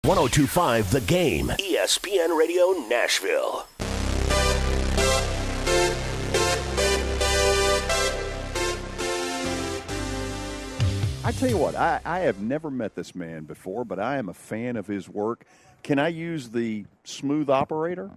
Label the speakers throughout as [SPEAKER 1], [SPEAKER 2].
[SPEAKER 1] 102.5 The Game, ESPN Radio Nashville.
[SPEAKER 2] I tell you what, I have never met this man before, but I am a fan of his work. Can I use the smooth operator?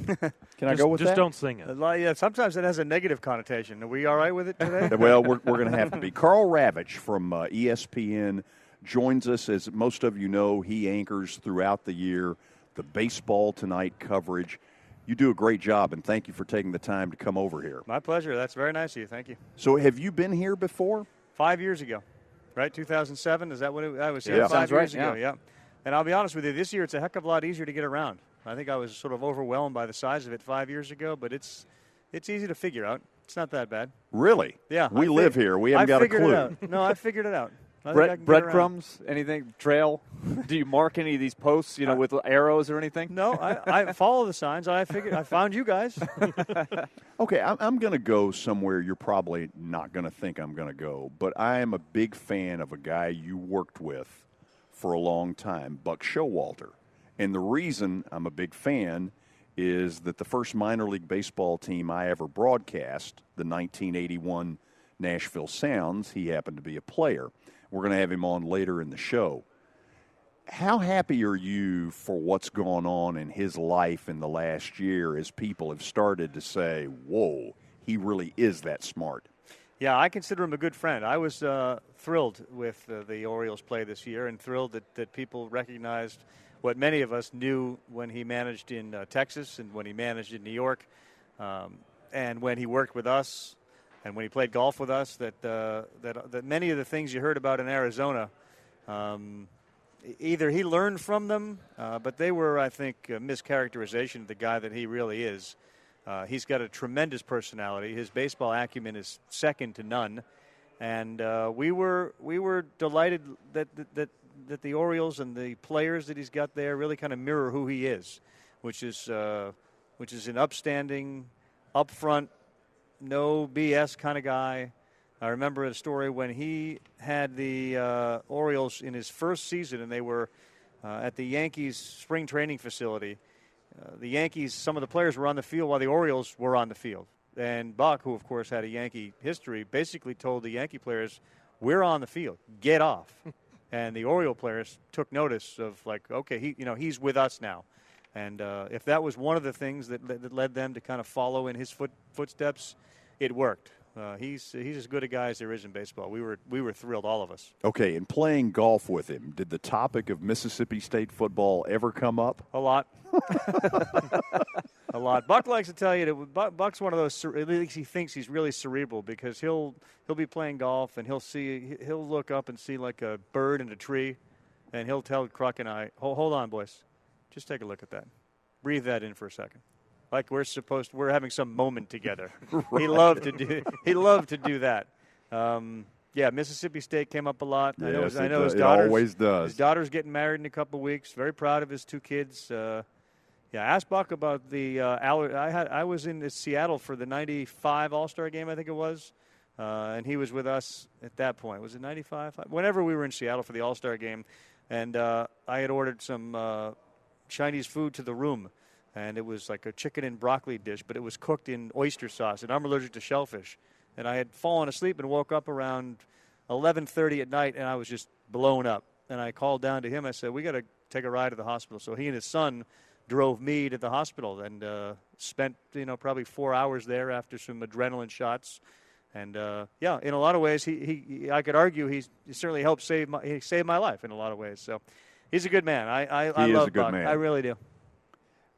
[SPEAKER 2] Can I go with that?
[SPEAKER 3] Just don't sing it.
[SPEAKER 4] Yeah, sometimes it has a negative connotation. Are we all right with it today?
[SPEAKER 2] Well, we're going to have to be. Carl Ravech from ESPN joins us. As most of you know, he anchors throughout the year the Baseball Tonight coverage. You do a great job, and thank you for taking the time to come over here.
[SPEAKER 4] My pleasure. That's very nice of you. Thank you.
[SPEAKER 2] So have you been here before?
[SPEAKER 4] 5 years ago, right? 2007? Is that what I was here?
[SPEAKER 2] Yeah.
[SPEAKER 4] 5 years
[SPEAKER 3] right,
[SPEAKER 4] ago, yeah. And I'll be honest with you, this year it's a heck of a lot easier to get around. I think I was sort of overwhelmed by the size of it 5 years ago, but it's easy to figure out. It's not that bad.
[SPEAKER 2] Really?
[SPEAKER 4] Yeah.
[SPEAKER 2] We live here. We haven't got a clue.
[SPEAKER 4] It out. No, I figured it out. I think I can get
[SPEAKER 3] Breadcrumbs? Anything? Trail? Do you mark any of these posts, with arrows or anything?
[SPEAKER 4] No, I follow the signs. I found you guys.
[SPEAKER 2] Okay, I'm going to go somewhere you're probably not going to think I'm going to go, but I am a big fan of a guy you worked with for a long time, Buck Showalter. And the reason I'm a big fan is that the first minor league baseball team I ever broadcast, the 1981 Nashville Sounds, he happened to be a player. We're going to have him on later in the show. How happy are you for what's gone on in his life in the last year as people have started to say, whoa, he really is that smart?
[SPEAKER 4] Yeah, I consider him a good friend. I was thrilled with the Orioles play this year and thrilled that people recognized what many of us knew when he managed in Texas and when he managed in New York and when he worked with us and when he played golf with us, that many of the things you heard about in Arizona, either he learned from them, but they were, I think, a mischaracterization of the guy that he really is. He's got a tremendous personality. His baseball acumen is second to none, and we were delighted that the Orioles and the players that he's got there really kind of mirror who he is, which is an upstanding, upfront, no BS kind of guy. I remember a story when he had the Orioles in his first season, and they were at the Yankees spring training facility. The Yankees, some of the players were on the field while the Orioles were on the field. And Buck, who, of course, had a Yankee history, basically told the Yankee players, we're on the field. Get off. And the Oriole players took notice of, like, okay, he's with us now. And if that was one of the things that led them to kind of follow in his footsteps, it worked. He's as good a guy as there is in baseball. We were thrilled, all of us.
[SPEAKER 2] Okay, and playing golf with him, did the topic of Mississippi State football ever come up?
[SPEAKER 4] A lot. A lot. Buck likes to tell you that Buck's one of those. At least he thinks he's really cerebral because he'll be playing golf and he'll look up and see like a bird in a tree, and he'll tell Kruk and I, hold on, boys, just take a look at that, breathe that in for a second. Like we're having some moment together. Right. He loved to do that. Yeah, Mississippi State came up a lot.
[SPEAKER 2] Yes,
[SPEAKER 4] I know his
[SPEAKER 2] it
[SPEAKER 4] daughter's,
[SPEAKER 2] always does.
[SPEAKER 4] His daughter's getting married in a couple of weeks. Very proud of his two kids. Ask Buck about the I was in Seattle for the 95 All-Star game, I think it was, and he was with us at that point. Was it 95? Whenever we were in Seattle for the All-Star game, and I had ordered some Chinese food to the room. And it was like a chicken and broccoli dish, but it was cooked in oyster sauce, and I'm allergic to shellfish. And I had fallen asleep and woke up around 11:30 at night, and I was just blown up. And I called down to him. I said, we got to take a ride to the hospital. So he and his son drove me to the hospital and spent, probably 4 hours there after some adrenaline shots. And, in a lot of ways, I could argue he certainly helped save my life in a lot of ways. So he's a good man. I love Buck. I really do.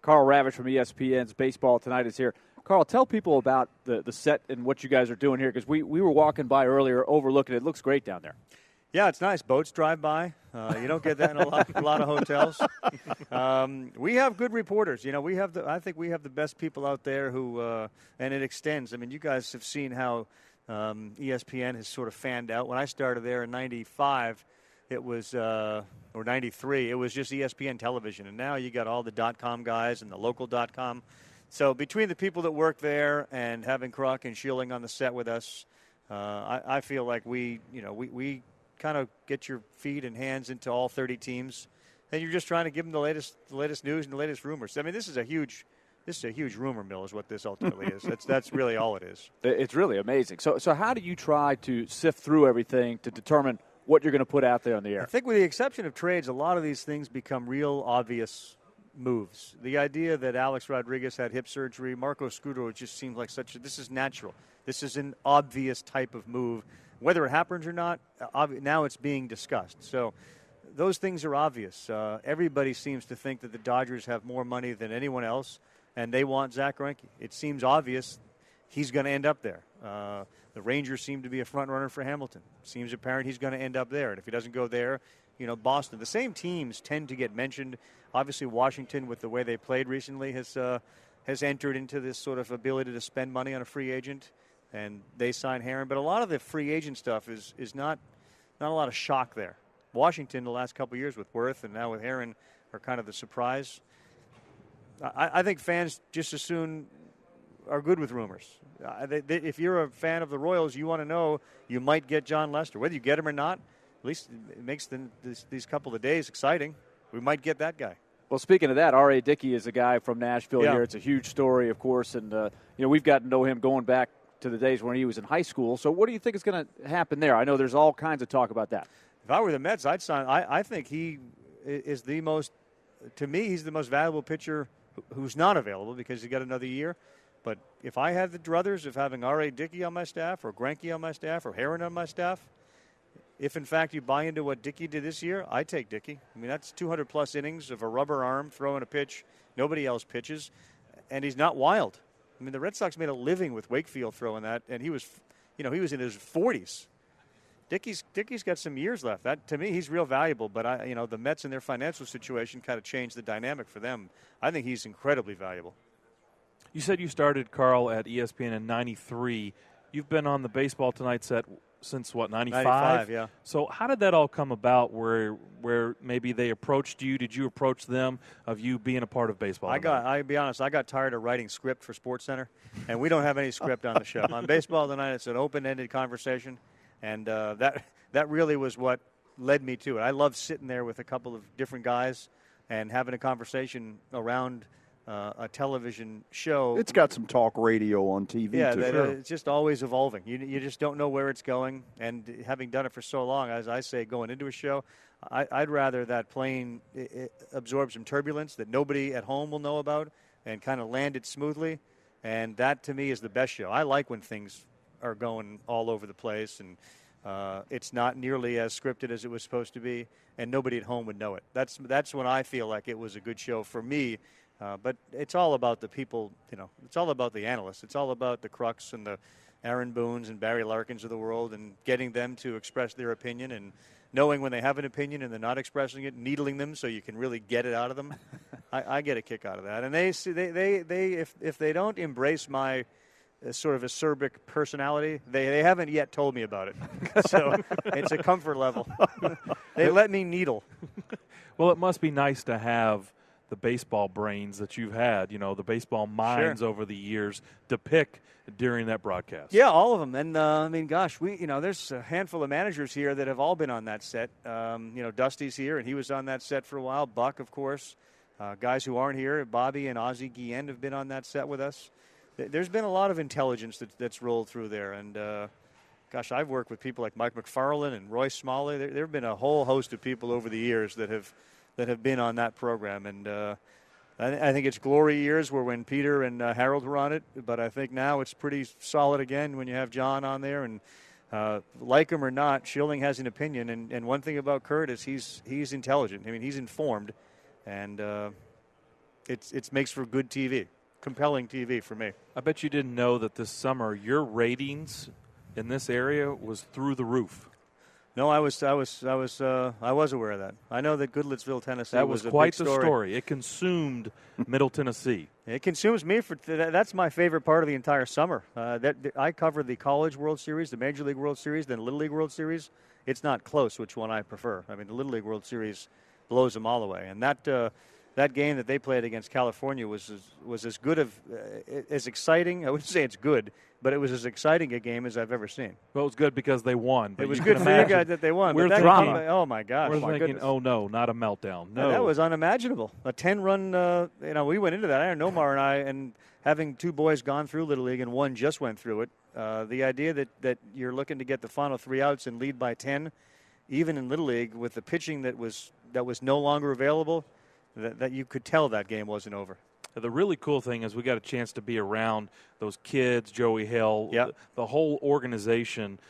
[SPEAKER 3] Carl Ravech from ESPN's Baseball Tonight is here. Carl, tell people about the set and what you guys are doing here, because we were walking by earlier, overlooking it. It looks great down there.
[SPEAKER 4] Yeah, it's nice. Boats drive by. You don't get that in a lot of hotels. We have good reporters. I think we have the best people out there who, and it extends. I mean, you guys have seen how ESPN has sort of fanned out. When I started there in 95, it was, or 93, it was just ESPN television. And now you got all the .com guys and the local .com. So between the people that work there and having Kruk and Schilling on the set with us, I feel like we kind of get your feet and hands into all 30 teams and you're just trying to give them the latest news and the latest rumors. I mean, this is a huge rumor mill, is what this ultimately is. That's really all it is.
[SPEAKER 3] It's really amazing. So how do you try to sift through everything to determine what you're going to put out there on the air?
[SPEAKER 4] I think with the exception of trades, a lot of these things become real obvious moves. The idea that Alex Rodriguez had hip surgery, Marco Scudero, just seems like this is natural. This is an obvious type of move. Whether it happens or not, now it's being discussed. So those things are obvious. Everybody seems to think that the Dodgers have more money than anyone else, and they want Zach Greinke. It seems obvious he's going to end up there. The Rangers seem to be a front runner for Hamilton. Seems apparent he's going to end up there. And if he doesn't go there, Boston. The same teams tend to get mentioned. Obviously, Washington, with the way they played recently, has entered into this sort of ability to spend money on a free agent, and they sign Herron. But a lot of the free agent stuff is not a lot of shock there. Washington, the last couple of years with Worth and now with Herron, are kind of the surprise. I think fans just as soon are good with rumors. If you're a fan of the Royals, you want to know you might get John Lester. Whether you get him or not, at least it makes these couple of days exciting. We might get that guy.
[SPEAKER 3] Well, speaking of that, R.A. Dickey is a guy from Nashville
[SPEAKER 4] Yeah.
[SPEAKER 3] here. It's a huge story, of course, and we've gotten to know him going back to the days when he was in high school. So what do you think is going to happen there? I know there's all kinds of talk about that.
[SPEAKER 4] If I were the Mets, I'd sign. I think he is the most, to me, he's the most valuable pitcher who's not available because he got another year. But if I had the druthers of having R.A. Dickey on my staff or Greinke on my staff or Herron on my staff, if in fact you buy into what Dickey did this year, I take Dickey. I mean, that's 200-plus innings of a rubber arm throwing a pitch nobody else pitches, and he's not wild. I mean, the Red Sox made a living with Wakefield throwing that, and he was in his 40s. Dickey's got some years left. That, to me, he's real valuable. But the Mets and their financial situation kind of changed the dynamic for them. I think he's incredibly valuable.
[SPEAKER 5] You said you started, Carl, at ESPN in '93. You've been on the Baseball Tonight set since, what, 95?
[SPEAKER 4] 95, yeah.
[SPEAKER 5] So how did that all come about where maybe they approached you? Did you approach them of you being a part of Baseball Tonight?
[SPEAKER 4] I'll be honest, I got tired of writing script for SportsCenter, and we don't have any script on the show. On Baseball Tonight, it's an open-ended conversation, and that really was what led me to it. I love sitting there with a couple of different guys and having a conversation around a television show.
[SPEAKER 2] It's got some talk radio on TV,
[SPEAKER 4] yeah,
[SPEAKER 2] too.
[SPEAKER 4] It's just always evolving. You just don't know where it's going. And having done it for so long, as I say, going into a show, I'd rather that plane absorb some turbulence that nobody at home will know about and kind of land it smoothly. And that, to me, is the best show. I like when things are going all over the place and it's not nearly as scripted as it was supposed to be, and nobody at home would know it. That's when I feel like it was a good show for me. But it's all about the people, it's all about the analysts. It's all about the Crux and the Aaron Boones and Barry Larkins of the world and getting them to express their opinion and knowing when they have an opinion and they're not expressing it, needling them so you can really get it out of them. I get a kick out of that. And if they don't embrace my sort of acerbic personality, they haven't yet told me about it. So it's a comfort level. They let me needle.
[SPEAKER 5] Well, it must be nice to have the baseball brains that you've had, the baseball minds over the years to pick during that broadcast.
[SPEAKER 4] Yeah, all of them. And, there's a handful of managers here that have all been on that set. Dusty's here, and he was on that set for a while. Buck, of course. Guys who aren't here, Bobby and Ozzie Guillen have been on that set with us. There's been a lot of intelligence that's rolled through there. And, I've worked with people like Mike McFarland and Roy Smalley. There have been a whole host of people over the years that have been on that program. And I think it's glory years were when Peter and Harold were on it, but I think now it's pretty solid again when you have John on there. And like him or not, Schilling has an opinion. And one thing about Kurt is he's intelligent. I mean, he's informed, and it makes for good TV, compelling TV for me.
[SPEAKER 5] I bet you didn't know that this summer your ratings in this area was through the roof.
[SPEAKER 4] No, I was aware of that. I know that Goodlettsville, Tennessee,
[SPEAKER 5] that was
[SPEAKER 4] a
[SPEAKER 5] quite
[SPEAKER 4] big
[SPEAKER 5] the
[SPEAKER 4] story.
[SPEAKER 5] story. It consumed Middle Tennessee.
[SPEAKER 4] It consumes me that's my favorite part of the entire summer. I cover the College World Series, the Major League World Series, then Little League World Series. It's not close which one I prefer. I mean, the Little League World Series blows them all away, and that that game that they played against California was as good of as exciting. I wouldn't say it's good, but it was as exciting a game as I've ever seen.
[SPEAKER 5] Well, it was good because they won.
[SPEAKER 4] It was good for you guys that they won.
[SPEAKER 5] We're
[SPEAKER 4] but
[SPEAKER 5] thinking,
[SPEAKER 4] oh my gosh!
[SPEAKER 5] We're
[SPEAKER 4] my
[SPEAKER 5] thinking,
[SPEAKER 4] goodness.
[SPEAKER 5] oh no, not a meltdown. No,
[SPEAKER 4] that was unimaginable. A 10-run. We went into that. Aaron Nomar and I, and having two boys gone through Little League and one just went through it. The idea that you're looking to get the final 3 outs and lead by 10, even in Little League with the pitching that was no longer available, that you could tell that game wasn't over.
[SPEAKER 5] The really cool thing is we got a chance to be around those kids, Joey Hill,
[SPEAKER 4] yep.
[SPEAKER 5] the whole organization,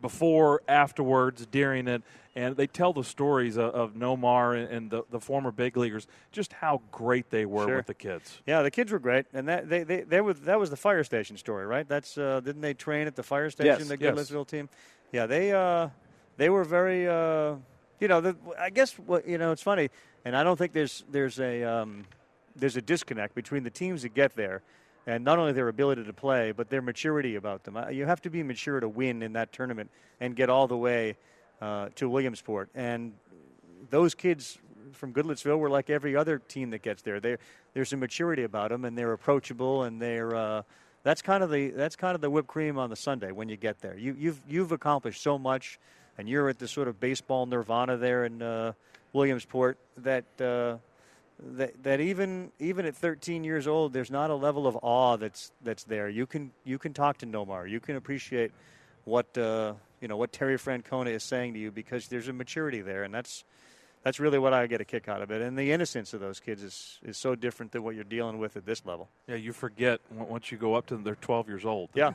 [SPEAKER 5] before, afterwards, during it, and they tell the stories of Nomar and the former big leaguers, just how great they were with the kids.
[SPEAKER 4] Yeah, the kids were great, and that was the fire station story, right? That's didn't they train at the fire station?
[SPEAKER 3] Yes,
[SPEAKER 4] the Goodlettsville team. Yeah, they were very. I guess it's funny, and I don't think there's a disconnect between the teams that get there and not only their ability to play, but their maturity about them. You have to be mature to win in that tournament and get all the way to Williamsport. And those kids from Goodlettsville were like every other team that gets there. There's some maturity about them, and they're approachable, and that's kind of the whipped cream on the sundae when you get there. You've accomplished so much, and you're at the sort of baseball nirvana there in Williamsport that even at 13 years old, there's not a level of awe that's there. You can talk to Nomar. You can appreciate what Terry Francona is saying to you because there's a maturity there, and that's really what I get a kick out of it. And the innocence of those kids is so different than what you're dealing with at this level.
[SPEAKER 5] Yeah, you forget once you go up to them, they're 12 years old.
[SPEAKER 4] Yeah.